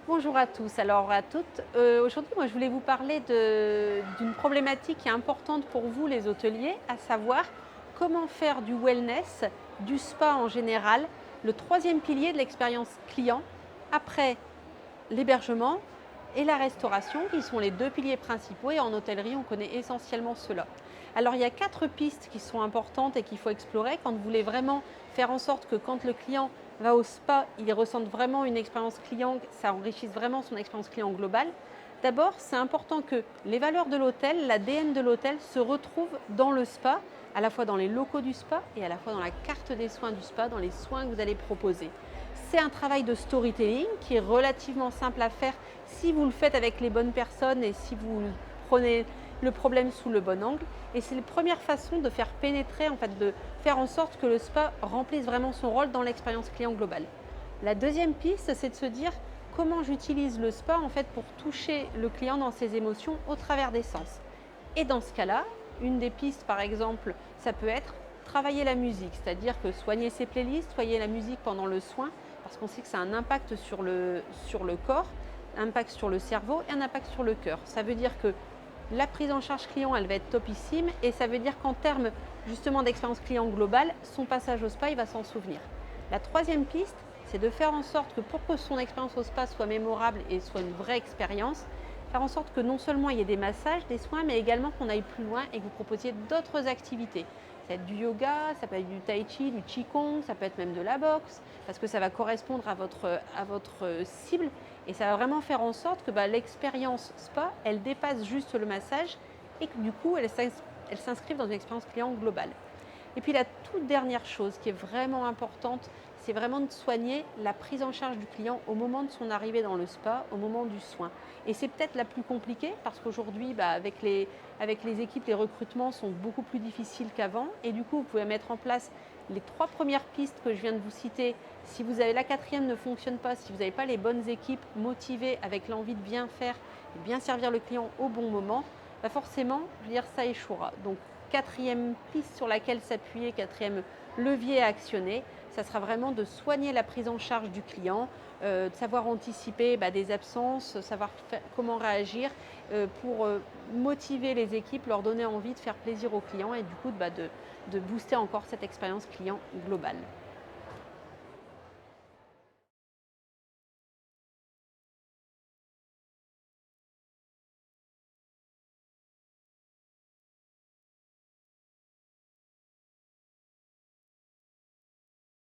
Bonjour à tous, alors à toutes. Aujourd'hui, moi, je voulais vous parler d'une problématique qui est importante pour vous, les hôteliers, à savoir comment faire du wellness, du spa en général, le troisième pilier de l'expérience client, après l'hébergement et la restauration, qui sont les deux piliers principaux. Et en hôtellerie, on connaît essentiellement cela. Alors, il y a quatre pistes qui sont importantes et qu'il faut explorer quand vous voulez vraiment faire en sorte que quand le client va au spa, il ressente vraiment une expérience client, ça enrichisse vraiment son expérience client globale. D'abord, c'est important que les valeurs de l'hôtel, l'ADN de l'hôtel se retrouvent dans le spa, à la fois dans les locaux du spa et à la fois dans la carte des soins du spa, dans les soins que vous allez proposer. C'est un travail de storytelling qui est relativement simple à faire si vous le faites avec les bonnes personnes et si vous prenez le problème sous le bon angle. Et c'est la première façon de faire pénétrer, en fait, de faire en sorte que le spa remplisse vraiment son rôle dans l'expérience client globale. La deuxième piste, c'est de se dire comment j'utilise le spa en fait pour toucher le client dans ses émotions au travers des sens. Et dans ce cas-là, une des pistes par exemple, ça peut être travailler la musique, c'est-à-dire que soigner ses playlists, soigner la musique pendant le soin, parce qu'on sait que ça a un impact sur le corps, un impact sur le cerveau et un impact sur le cœur. Ça veut dire que la prise en charge client, elle va être topissime et ça veut dire qu'en termes justement d'expérience client globale, son passage au spa, il va s'en souvenir. La troisième piste, c'est de faire en sorte que pour que son expérience au spa soit mémorable et soit une vraie expérience, faire en sorte que non seulement il y ait des massages, des soins, mais également qu'on aille plus loin et que vous proposiez d'autres activités. Ça peut être du yoga, ça peut être du tai chi, du qigong, ça peut être même de la boxe, parce que ça va correspondre à votre cible et ça va vraiment faire en sorte que l'expérience spa, elle dépasse juste le massage et que du coup, elle s'inscrive dans une expérience client globale. Et puis la toute dernière chose qui est vraiment importante, c'est vraiment de soigner la prise en charge du client au moment de son arrivée dans le spa, au moment du soin. Et c'est peut-être la plus compliquée parce qu'aujourd'hui, avec les équipes, les recrutements sont beaucoup plus difficiles qu'avant. Et du coup, vous pouvez mettre en place les trois premières pistes que je viens de vous citer. Si vous avez la quatrième ne fonctionne pas, si vous n'avez pas les bonnes équipes motivées avec l'envie de bien faire et bien servir le client au bon moment, forcément, je veux dire, ça échouera. Donc, quatrième piste sur laquelle s'appuyer, quatrième levier à actionner, ça sera vraiment de soigner la prise en charge du client, de savoir anticiper des absences, savoir comment réagir pour motiver les équipes, leur donner envie de faire plaisir aux clients et du coup de booster encore cette expérience client globale.